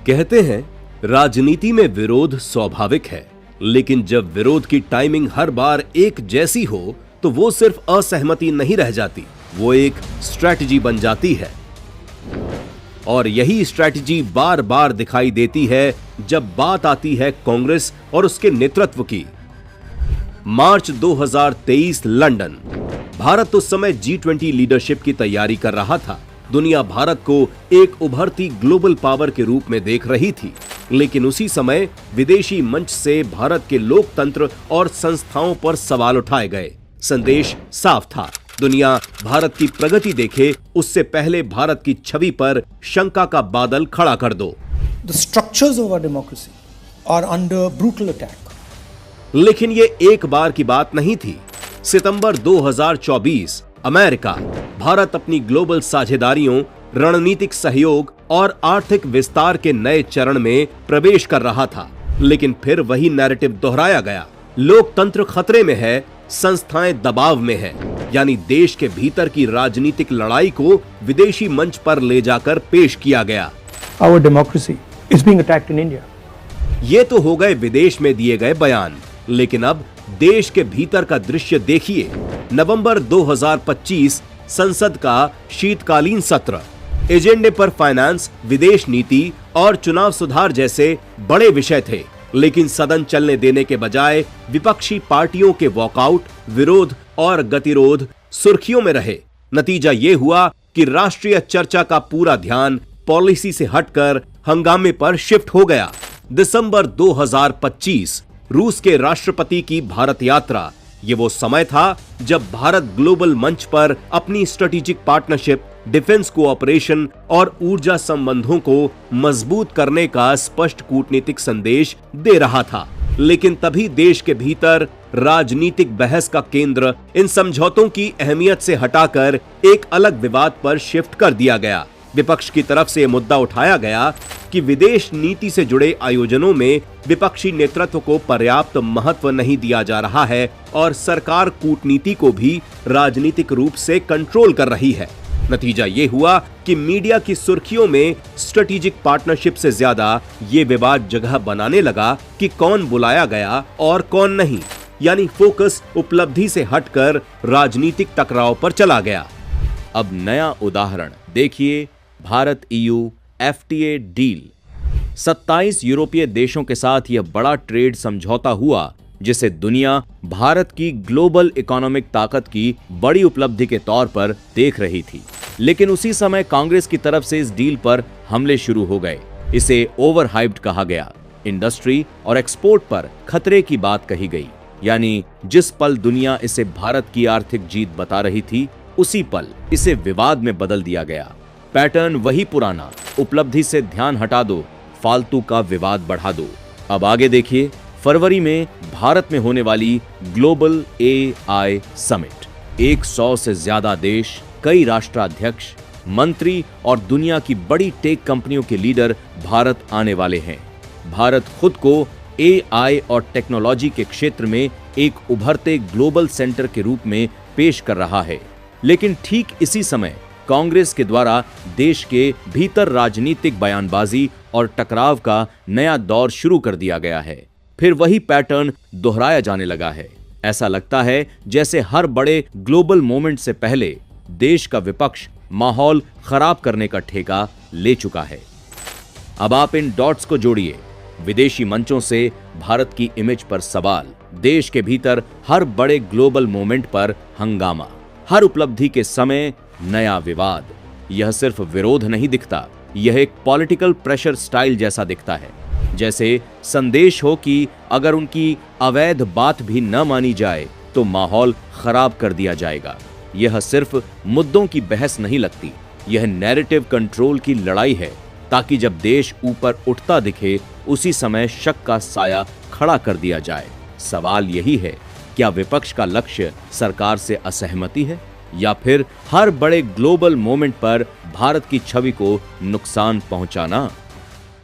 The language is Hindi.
कहते हैं राजनीति में विरोध स्वाभाविक है, लेकिन जब विरोध की टाइमिंग हर बार एक जैसी हो तो वो सिर्फ असहमति नहीं रह जाती, वो एक स्ट्रैटेजी बन जाती है। और यही स्ट्रैटेजी बार बार दिखाई देती है जब बात आती है कांग्रेस और उसके नेतृत्व की। मार्च 2023 लंदन। भारत उस समय G20 लीडरशिप की तैयारी कर रहा था। दुनिया भारत को एक उभरती ग्लोबल पावर के रूप में देख रही थी, लेकिन उसी समय विदेशी मंच से भारत के लोकतंत्र और संस्थाओं पर सवाल उठाए गए। संदेश साफ था, दुनिया भारत की प्रगति देखे उससे पहले भारत की छवि पर शंका का बादल खड़ा कर दो। The structures of our democracy are under brutal attack. लेकिन ये एक बार की बात नहीं थी। सितंबर 2024 अमेरिका, भारत अपनी ग्लोबल साझेदारियों, रणनीतिक सहयोग और आर्थिक विस्तार के नए चरण में प्रवेश कर रहा था। लेकिन फिर वही नैरेटिव दोहराया गया। लोकतंत्र खतरे में है, संस्थाएं दबाव में है, यानी देश के भीतर की राजनीतिक लड़ाई को विदेशी मंच पर ले जाकर पेश किया गया। Our democracy is being attacked in India. ये तो हो गए विदेश में दिए गए बयान, लेकिन अब देश के भीतर का दृश्य देखिए। नवंबर 2025 संसद का शीतकालीन सत्र। एजेंडे पर फाइनेंस, विदेश नीति और चुनाव सुधार जैसे बड़े विषय थे, लेकिन सदन चलने देने के बजाय विपक्षी पार्टियों के वॉकआउट, विरोध और गतिरोध सुर्खियों में रहे। नतीजा ये हुआ कि राष्ट्रीय चर्चा का पूरा ध्यान पॉलिसी से हटकर हंगामे पर शिफ्ट हो गया। दिसंबर 2025 रूस के राष्ट्रपति की भारत यात्रा। ये वो समय था जब भारत ग्लोबल मंच पर अपनी स्ट्रेटेजिक पार्टनरशिप, डिफेंस कोऑपरेशन और ऊर्जा संबंधों को मजबूत करने का स्पष्ट कूटनीतिक संदेश दे रहा था। लेकिन तभी देश के भीतर राजनीतिक बहस का केंद्र इन समझौतों की अहमियत से हटाकर एक अलग विवाद पर शिफ्ट कर दिया गया। विपक्ष की तरफ से मुद्दा उठाया गया कि विदेश नीति से जुड़े आयोजनों में विपक्षी नेतृत्व को पर्याप्त महत्व नहीं दिया जा रहा है और सरकार कूटनीति को भी राजनीतिक रूप से कंट्रोल कर रही है। नतीजा ये हुआ कि मीडिया की सुर्खियों में स्ट्रेटेजिक पार्टनरशिप से ज्यादा ये विवाद जगह बनाने लगा कि कौन बुलाया गया और कौन नहीं, यानी फोकस उपलब्धि से हटकर राजनीतिक टकराव पर चला गया। अब नया उदाहरण देखिए, भारत EU FTA डील। 27 यूरोपीय देशों के साथ यह बड़ा ट्रेड समझौता हुआ, जिसे दुनिया भारत की ग्लोबल इकोनॉमिक ताकत की बड़ी उपलब्धि के तौर पर देख रही थी। लेकिन उसी समय कांग्रेस की तरफ से इस डील पर हमले शुरू हो गए। इसे ओवर हाइप्ड कहा गया। इंडस्ट्री और एक्सपोर्ट पर खतरे की बात कही गई, यानी जिस पल दुनिया इसे भारत की आर्थिक जीत बता रही थी, उसी पल इसे विवाद में बदल दिया गया। पैटर्न वही पुराना, उपलब्धि से ध्यान हटा दो, फालतू का विवाद बढ़ा दो। अब आगे देखिए, फरवरी में भारत में होने वाली ग्लोबल AI समिट। 100 से ज्यादा देश, कई राष्ट्राध्यक्ष, मंत्री और दुनिया की बड़ी टेक कंपनियों के लीडर भारत आने वाले हैं। भारत खुद को AI और टेक्नोलॉजी के क्षेत्र में एक उभरते ग्लोबल सेंटर के रूप में पेश कर रहा है। लेकिन ठीक इसी समय कांग्रेस के द्वारा देश के भीतर राजनीतिक बयानबाजी और टकराव का नया दौर शुरू कर दिया गया है। फिर वही पैटर्न दोहराया जाने लगा है। ऐसा लगता है जैसे हर बड़े ग्लोबल मोमेंट से पहले देश का विपक्ष माहौल खराब करने का ठेका ले चुका है। अब आप इन डॉट्स को जोड़िए। विदेशी मंचों से भारत की इमेज पर सवाल, देश के भीतर हर बड़े ग्लोबल मोमेंट पर हंगामा, हर उपलब्धि के समय नया विवाद। यह सिर्फ विरोध नहीं दिखता, यह एक पॉलिटिकल प्रेशर स्टाइल जैसा दिखता है। जैसे संदेश हो कि अगर उनकी अवैध बात भी न मानी जाए तो माहौल खराब कर दिया जाएगा। यह सिर्फ मुद्दों की बहस नहीं लगती, यह नैरेटिव कंट्रोल की लड़ाई है, ताकि जब देश ऊपर उठता दिखे उसी समय शक का साया खड़ा कर दिया जाए। सवाल यही है, क्या विपक्ष का लक्ष्य सरकार से असहमति है या फिर हर बड़े ग्लोबल मोमेंट पर भारत की छवि को नुकसान पहुंचाना?